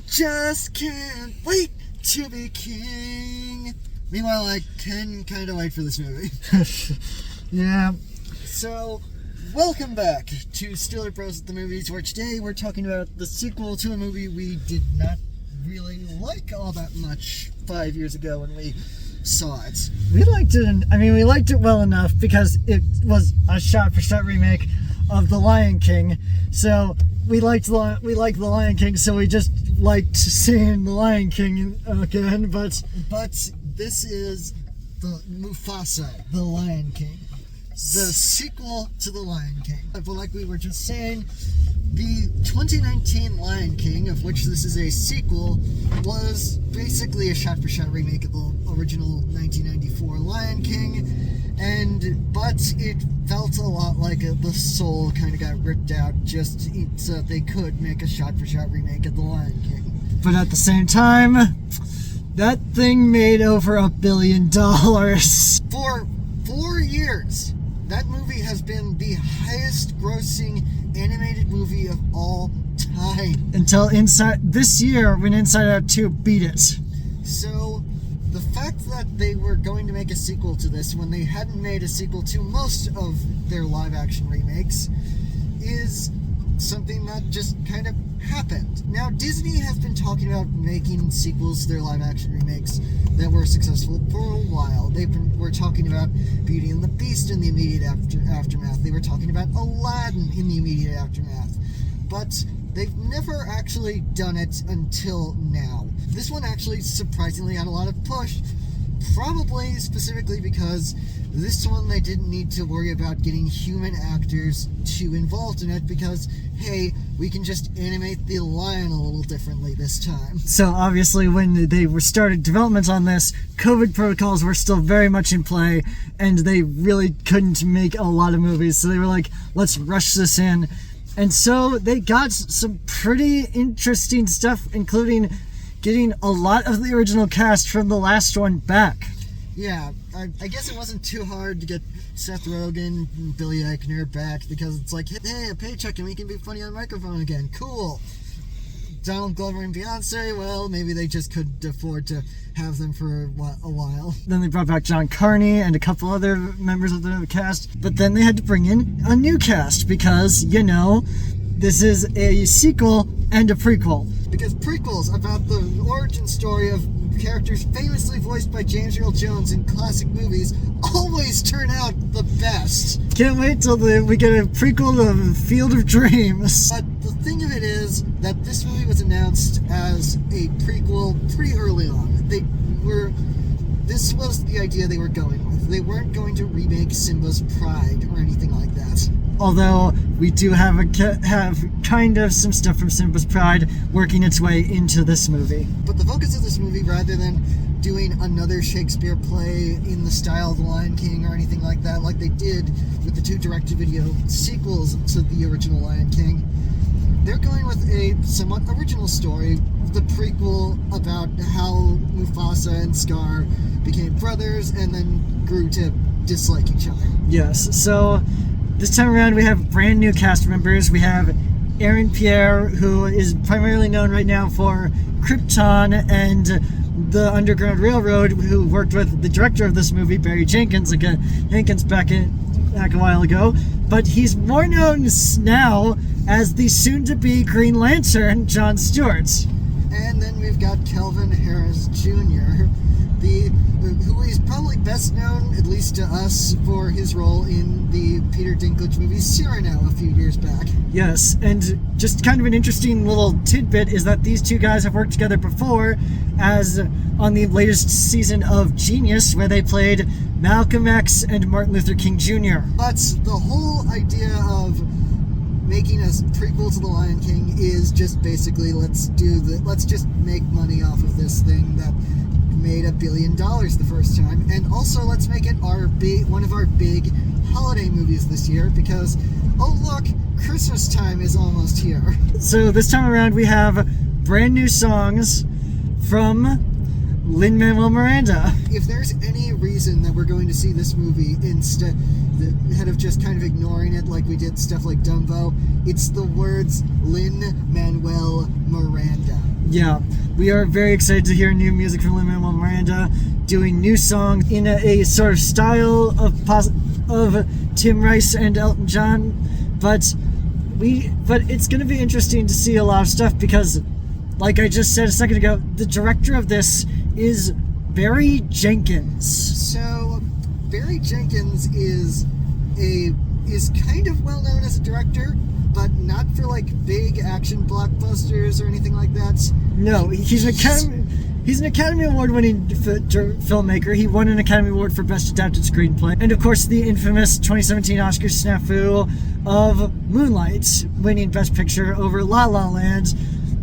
just can't wait to be king. Meanwhile, I can kind of wait for this movie. Yeah. So, welcome back to StillerBros at the Movies, where today we're talking about the sequel to a movie we did not really like all that much 5 years ago when we saw it. We liked it well enough because it was a shot-for-shot remake of The Lion King. So we liked The Lion King, so we just liked seeing The Lion King again. But this is the Mufasa, The Lion King, the sequel to The Lion King. But like we were just saying, the 2019 Lion King, of which this is a sequel, was basically a shot-for-shot remake of the original 1994 Lion King, but it felt a lot like the soul kind of got ripped out just so that they could make a shot-for-shot remake of the Lion King. But at the same time, that thing made over $1 billion. For 4 years, that movie has been the highest-grossing animated movie of all time. Until this year, when Inside Out 2 beat it. So, the fact that they were going to make a sequel to this when they hadn't made a sequel to most of their live-action remakes is something that just kind of happened. Now, Disney has been talking about making sequels to their live-action remakes that were successful for a while. Were talking about Beauty and the Beast in the immediate aftermath. They were talking about Aladdin in the immediate aftermath. But they've never actually done it until now. This one actually surprisingly had a lot of push, probably specifically because this one they didn't need to worry about getting human actors too involved in it because, hey, we can just animate the lion a little differently this time. So obviously when they started development on this, COVID protocols were still very much in play and they really couldn't make a lot of movies. So they were like, let's rush this in. And so they got some pretty interesting stuff, including getting a lot of the original cast from the last one back. Yeah, I guess it wasn't too hard to get Seth Rogen and Billy Eichner back because it's like, hey, a paycheck and we can be funny on microphone again. Cool. Donald Glover and Beyonce, well, maybe they just couldn't afford to have them for a while. Then they brought back John Carney and a couple other members of the cast. But then they had to bring in a new cast because, this is a sequel and a prequel. Because prequels about the origin story of characters famously voiced by James Earl Jones in classic movies always turn out the best. Can't wait till we get a prequel to Field of Dreams. But the thing of it is that this movie was announced as a prequel pretty early on. This was the idea they were going with. They weren't going to remake Simba's Pride or anything like that. Although we do have kind of some stuff from Simba's Pride working its way into this movie. But the focus of this movie, rather than doing another Shakespeare play in the style of The Lion King or anything like that, like they did with the 2 direct-to-video sequels to the original Lion King, they're going with a somewhat original story, the prequel about how Mufasa and Scar became brothers and then grew to dislike each other. Yes, so this time around we have brand new cast members. We have Aaron Pierre, who is primarily known right now for Krypton and the Underground Railroad, who worked with the director of this movie, Barry Jenkins, back a while ago. But he's more known now as the soon-to-be Green Lantern, Jon Stewart. And then we've got Kelvin Harris Jr., who is probably best known, at least to us, for his role in the Peter Dinklage movie Cyrano a few years back. Yes, and just kind of an interesting little tidbit is that these two guys have worked together before, as on the latest season of Genius, where they played Malcolm X and Martin Luther King Jr. But the whole idea of making a prequel to The Lion King is just basically let's just make money off of this thing that made $1 billion the first time, and also let's make it one of our big holiday movies this year because, oh look, Christmas time is almost here. So this time around we have brand new songs from Lin-Manuel Miranda. If there's any reason that we're going to see this movie instead of just kind of ignoring it like we did stuff like Dumbo, it's the words Lin-Manuel Miranda. Yeah, we are very excited to hear new music from Lin-Manuel Miranda, doing new songs in a sort of style of Tim Rice and Elton John, but it's going to be interesting to see a lot of stuff because, like I just said a second ago, the director of this is Barry Jenkins. So Barry Jenkins is kind of well known as a director, but not for like big action blockbusters or anything like that. No, he's an Academy Award-winning filmmaker. He won an Academy Award for Best Adapted Screenplay, and of course the infamous 2017 Oscar snafu of Moonlight, winning Best Picture over La La Land,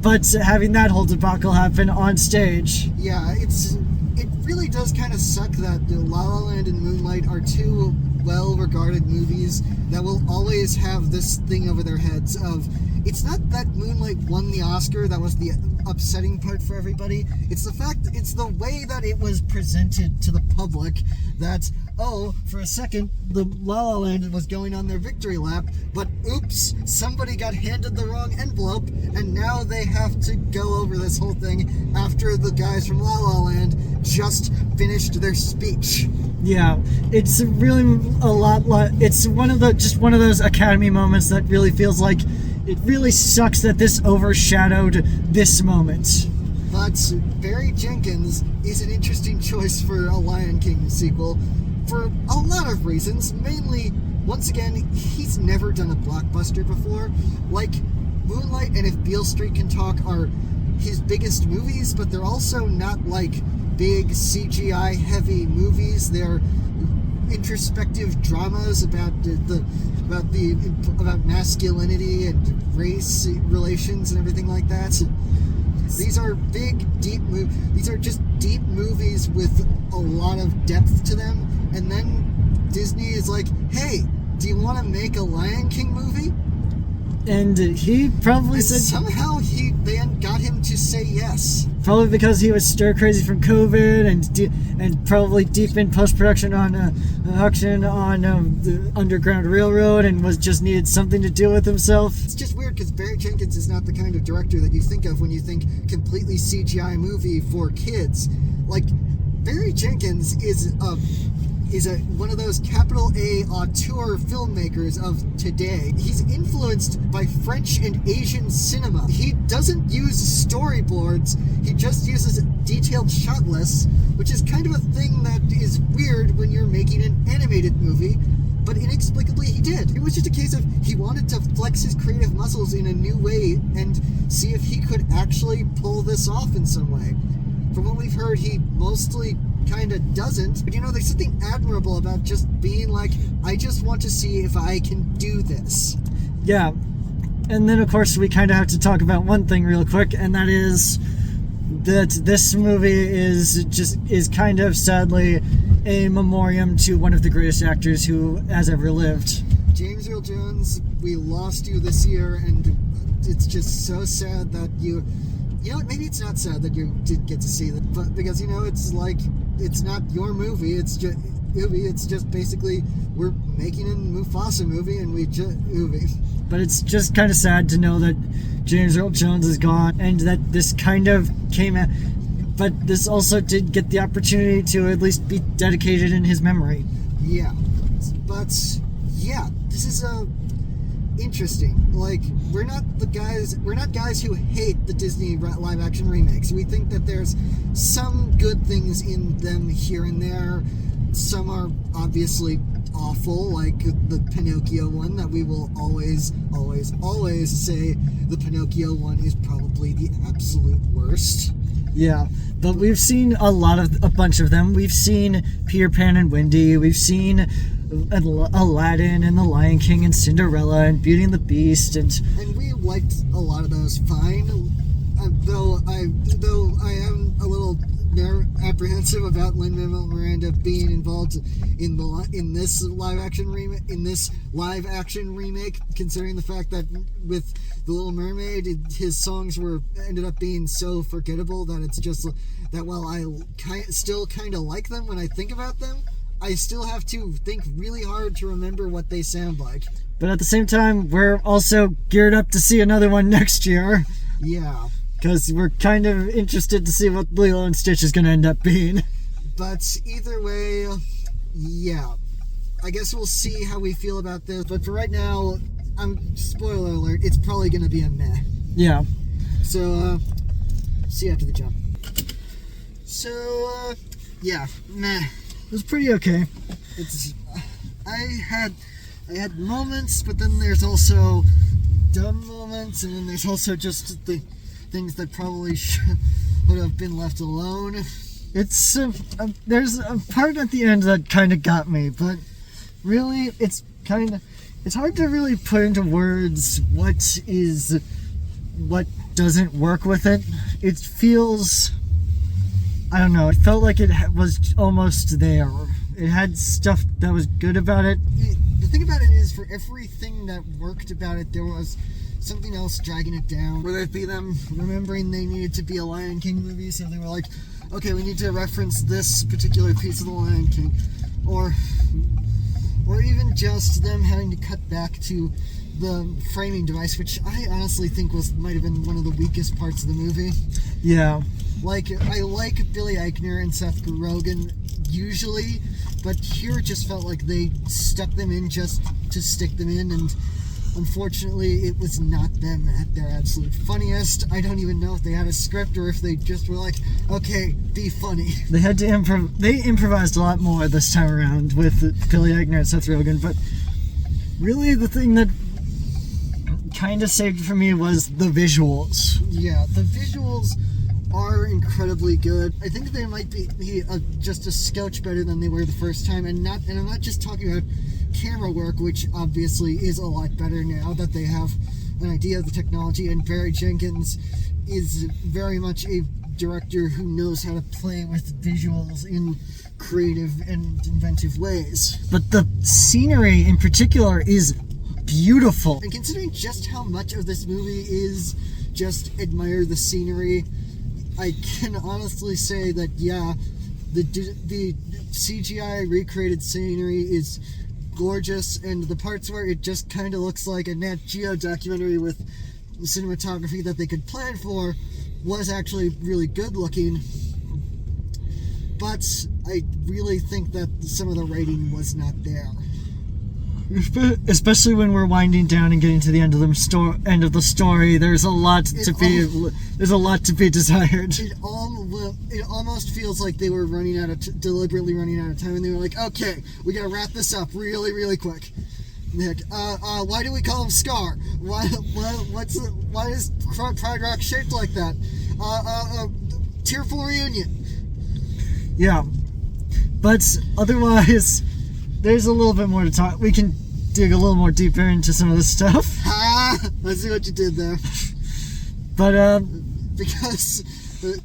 but having that whole debacle happen on stage. Yeah, it really does kind of suck that La La Land and Moonlight are two well-regarded movies that will always have this thing over their heads of, it's not that Moonlight won the Oscar that was the upsetting part for everybody. It's the way that it was presented to the public that, oh, for a second, the La La Land was going on their victory lap, but oops, somebody got handed the wrong envelope, and now they have to go over this whole thing after the guys from La La Land just finished their speech. Yeah, it's really a lot. It's one of those Academy moments that really feels like it really sucks that this overshadowed this moment. But Barry Jenkins is an interesting choice for a Lion King sequel for a lot of reasons. Mainly, once again, he's never done a blockbuster before. Like, Moonlight and If Beale Street Can Talk are his biggest movies, but they're also not like big CGI heavy movies. They're introspective dramas about masculinity and race relations and everything like that. These are these are just deep movies with a lot of depth to them. And then Disney is like, hey, do you want to make a Lion King movie? And he probably said... Somehow they got him to say yes. Probably because he was stir crazy from COVID and probably deep in post-production on auction on the Underground Railroad and just needed something to do with himself. It's just weird because Barry Jenkins is not the kind of director that you think of when you think completely CGI movie for kids. Like, Barry Jenkins is one of those capital A auteur filmmakers of today. He's influenced by French and Asian cinema. He doesn't use storyboards, he just uses detailed shot lists, which is kind of a thing that is weird when you're making an animated movie, but inexplicably he did. It was just a case of he wanted to flex his creative muscles in a new way and see if he could actually pull this off in some way. From what we've heard, he mostly kind of doesn't. But there's something admirable about just being like, I just want to see if I can do this. Yeah. And then, of course, we kind of have to talk about one thing real quick, and that is that this movie is kind of, sadly, a memoriam to one of the greatest actors who has ever lived. James Earl Jones, we lost you this year, and it's just so sad that maybe it's not sad that you did get to see that, but because it's like, it's not your movie. It's just basically we're making a Mufasa movie, and But it's just kind of sad to know that James Earl Jones is gone, and that this kind of came out. But this also did get the opportunity to at least be dedicated in his memory. Yeah, but yeah, this is interesting. Like, we're not guys who hate the Disney live action remakes. We think that there's some good things in them here and there. Some are obviously awful, like the Pinocchio one, that we will always say the Pinocchio one is probably the absolute worst. Yeah, but we've seen a bunch of them. We've seen Peter Pan and Wendy. We've seen Aladdin and The Lion King and Cinderella and Beauty and the Beast, and we liked a lot of those fine. Though I am a little apprehensive about Lin-Manuel Miranda being involved in this live action remake, considering the fact that with The Little Mermaid, his songs ended up being so forgettable that it's just that while I still kind of like them when I think about them, I still have to think really hard to remember what they sound like. But at the same time, we're also geared up to see another one next year. Yeah. because we're kind of interested to see what Lilo and Stitch is going to end up being. But either way, yeah. I guess we'll see how we feel about this. But for right now, spoiler alert, it's probably going to be a meh. Yeah. So, see you after the jump. So, yeah, meh. It was pretty okay. I had moments, but then there's also dumb moments, and then there's also just the things that probably would have been left alone. It's there's a part at the end that kind of got me, but really it's hard to really put into words what doesn't work with it. It feels, I don't know, it felt like it was almost there. It had stuff that was good about it. The thing about it is, for everything that worked about it, there was something else dragging it down. Whether it be them remembering they needed to be a Lion King movie, so they were like, okay, we need to reference this particular piece of the Lion King. Or even just them having to cut back to the framing device, which I honestly think might have been one of the weakest parts of the movie. Yeah. Like, I like Billy Eichner and Seth Rogen usually, but here it just felt like they stuck them in just to stick them in, and unfortunately it was not them at their absolute funniest. I don't even know if they had a script or if they just were like, okay, be funny. They had to they improvised a lot more this time around with Billy Eichner and Seth Rogen, but really the thing that kind of saved it for me was the visuals. Yeah, the visuals are incredibly good. I think they might be just a scotch better than they were the first time, and I'm not just talking about camera work, which obviously is a lot better now that they have an idea of the technology, and Barry Jenkins is very much a director who knows how to play with visuals in creative and inventive ways. But the scenery in particular is beautiful. And considering just how much of this movie is just admire the scenery, I can honestly say that, yeah, the CGI recreated scenery is gorgeous, and the parts where it just kind of looks like a Nat Geo documentary with cinematography that they could plan for was actually really good looking. But I really think that some of the writing was not there. Especially when we're winding down and getting to the end of the story, there's a lot to be desired. It almost feels like they were deliberately running out of time, and they were like, okay, we gotta wrap this up really, really quick. Nick, why do we call him Scar? Why is Pride Rock shaped like that? Tearful reunion. Yeah, but otherwise, there's a little bit more to talk. We can dig a little more deeper into some of this stuff. I see what you did there. But because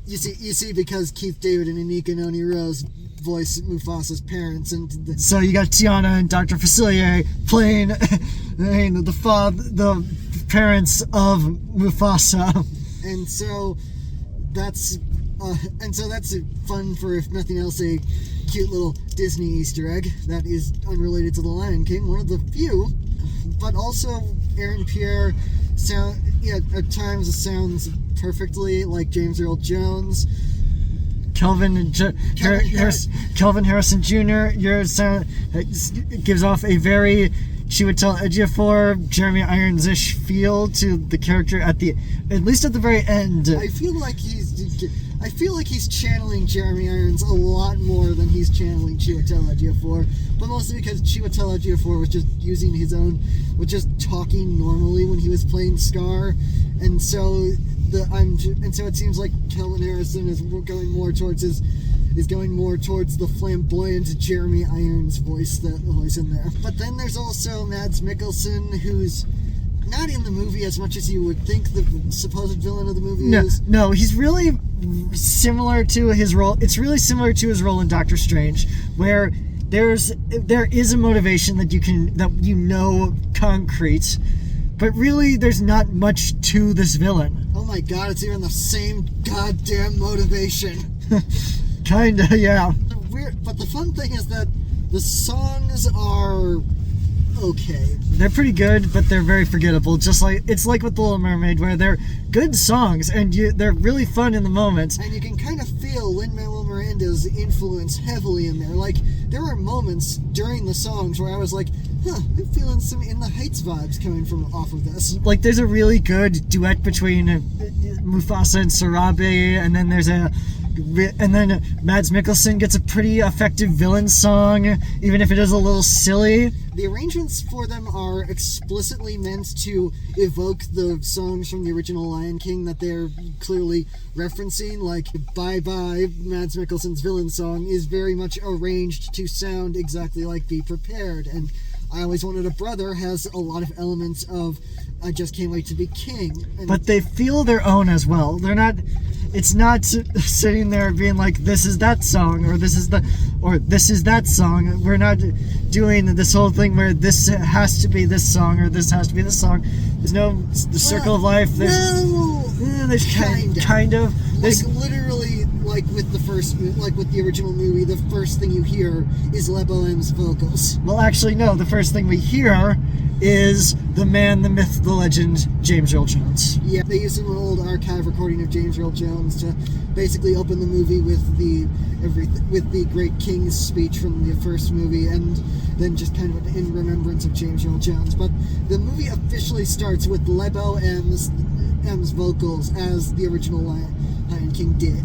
you see, because Keith David and Anika Noni Rose voice Mufasa's parents, and so you got Tiana and Dr. Facilier playing the parents of Mufasa, and so that's fun for, if nothing else, a cute little Disney Easter egg that is unrelated to the Lion King, one of the few. But also Aaron Pierre at times sounds perfectly like James Earl Jones. Kelvin Harrison Jr. Your sound gives off a very Chiwetel Ejiofor, Jeremy Irons-ish feel to the character at least at the very end. I feel like he's channeling Jeremy Irons a lot more than he's channeling Chiwetel Ejiofor, but mostly because Chiwetel Ejiofor was just talking normally when he was playing Scar, and so it seems like Kelvin Harrison is going more towards the flamboyant Jeremy Irons voice in there. But then there's also Mads Mikkelsen, who's not in the movie as much as you would think the supposed villain of the movie is. No, he's really similar to his role. It's really similar to his role in Doctor Strange, where there is a motivation that concrete, but really there's not much to this villain. Oh my god, it's even the same goddamn motivation. Kinda, yeah. But the fun thing is that the songs are okay. They're pretty good, but they're very forgettable. Just like it's like with The Little Mermaid, where they're good songs and they're really fun in the moment. And you can kind of feel Lin-Manuel Miranda's influence heavily in there. Like, there are moments during the songs where I was like, I'm feeling some In the Heights vibes coming from off of this. Like, there's a really good duet between Mufasa and Sarabe, and then Mads Mikkelsen gets a pretty effective villain song, even if it is a little silly. The arrangements for them are explicitly meant to evoke the songs from the original Lion King that they're clearly referencing. Like, Bye Bye, Mads Mikkelsen's villain song, is very much arranged to sound exactly like Be Prepared. And I Always Wanted a Brother has a lot of elements of I Just Can't Wait to Be King. But they feel their own as well. They're not... It's not sitting there being like, this is that song, or this is that song. We're not doing this whole thing where this has to be this song, or this has to be this song. There's no the circle of life. There's kind of. There's, like, literally, like with the original movie, the first thing you hear is Lebo M's vocals. Well, actually, no. The first thing we hear is the man, the myth, the legend, James Earl Jones. Yeah, they used an old archive recording of James Earl Jones to basically open the movie with the Great King's speech from the first movie, and then just kind of in remembrance of James Earl Jones. But the movie officially starts with Lebo M's vocals as the original Lion King did.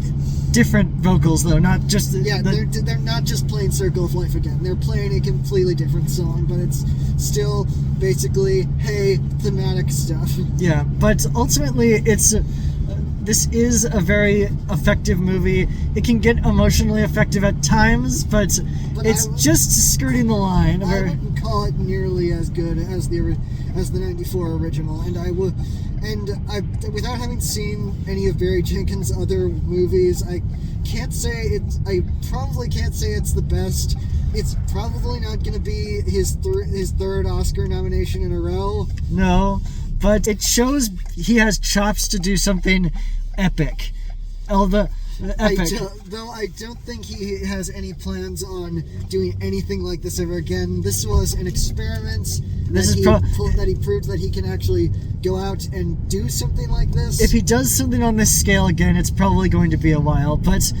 Different vocals, though, not just... They're not just playing Circle of Life again. They're playing a completely different song, but it's still basically, hey, thematic stuff. Yeah, but ultimately, this is a very effective movie. It can get emotionally effective at times, but it's just skirting the line. I wouldn't call it nearly as good as the 94 original, without having seen any of Barry Jenkins' other movies, I probably can't say it's the best. It's probably not going to be his third Oscar nomination in a row. No, but it shows he has chops to do something epic. Epic. I don't think he has any plans on doing anything like this ever again. This was an experiment that he proved that he can actually go out and do something like this. If he does something on this scale again, it's probably going to be a while. But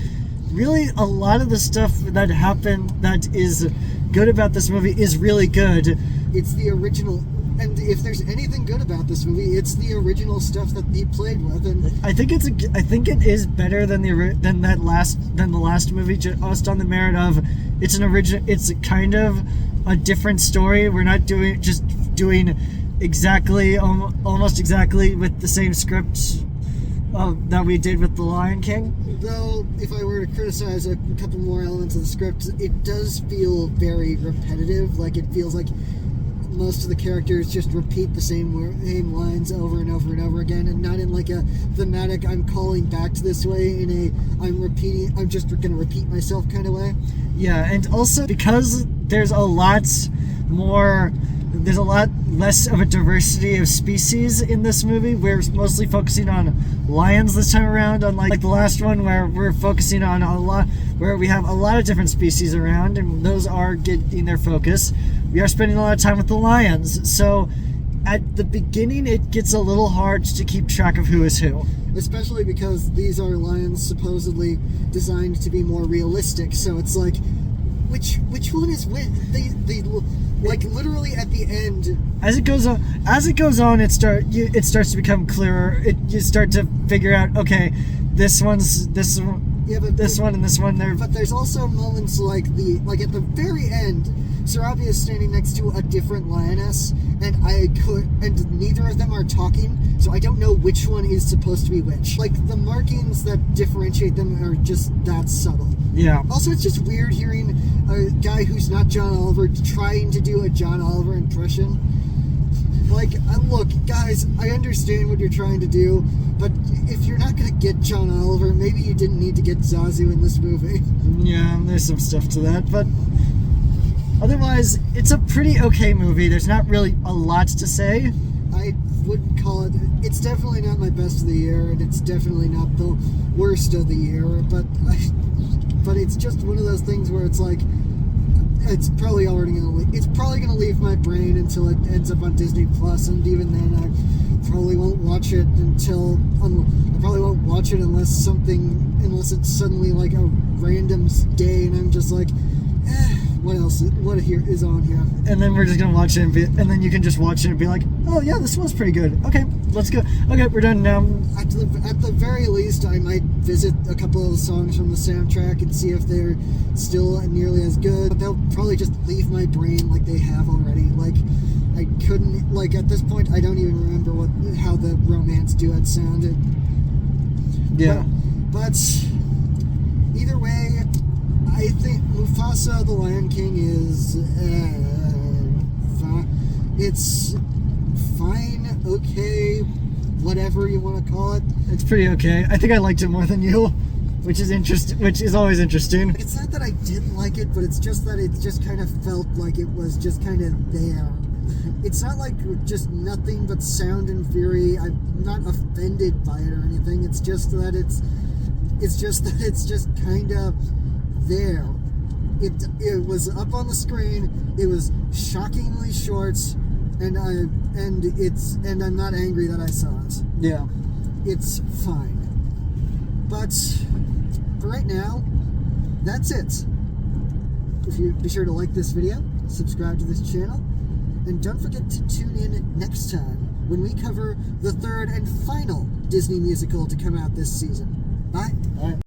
really, a lot of the stuff that happened that is good about this movie is really good. It's the original. And if there's anything good about this movie, it's the original stuff that he played with. And I think it is better than the last movie, just on the merit of it's kind of a different story. We're not doing exactly, almost exactly with the same script that we did with The Lion King. Though, if I were to criticize a couple more elements of the script, it does feel very repetitive. Like, it feels like most of the characters just repeat the same lines over and over and over again, and not in like a thematic, I'm calling back to this way, in a I'm just going to repeat myself kind of way. Yeah, and also because there's a lot less of a diversity of species in this movie. We're mostly focusing on lions this time around, unlike the last one where we're focusing on where we have a lot of different species around, and those are getting their focus. We are spending a lot of time with the lions, so at the beginning it gets a little hard to keep track of who is who. Especially because these are lions supposedly designed to be more realistic, so it's like, which one is which? They like literally at the end. As it goes on, it starts to become clearer. You start to figure out, okay, this one and this one. But there's also moments like at the very end, Sarabi is standing next to a different lioness, and neither of them are talking, so I don't know which one is supposed to be which. Like, the markings that differentiate them are just that subtle. Yeah. Also, it's just weird hearing a guy who's not John Oliver trying to do a John Oliver impression. Like, look, guys, I understand what you're trying to do, but if you're not going to get John Oliver, maybe you didn't need to get Zazu in this movie. Yeah, there's some stuff to that, but otherwise, it's a pretty okay movie. There's not really a lot to say. I wouldn't call it... It's definitely not my best of the year, and it's definitely not the worst of the year, but it's just one of those things where it's like, it's probably gonna leave my brain until it ends up on Disney Plus, and even then I probably won't watch it unless it's suddenly like a random day and I'm just like, what else? What here is on here? And then we're just gonna watch it, and then you can just watch it and be like, oh yeah, this was pretty good. Okay, let's go. Okay, we're done now. At the very least, I might visit a couple of the songs from the soundtrack and see if they're still nearly as good. But they'll probably just leave my brain like they have already. Like, I couldn't, like, at this point, I don't even remember how the romance duet sounded. Yeah. But either way, I think Mufasa the Lion King is it's fine, okay, whatever you want to call it. It's pretty okay. I think I liked it more than you, which is always interesting. It's not that I didn't like it, but it's just that it just kind of felt like it was just kind of there. It's not like just nothing but sound and fury. I'm not offended by it or anything. It's just that it's just kind of there. It was up on the screen. It was shockingly short, and I'm not angry that I saw it. Yeah. It's fine. But for right now, that's it. If you be sure to like this video, subscribe to this channel, and don't forget to tune in next time when we cover the third and final Disney musical to come out this season. Bye. All right.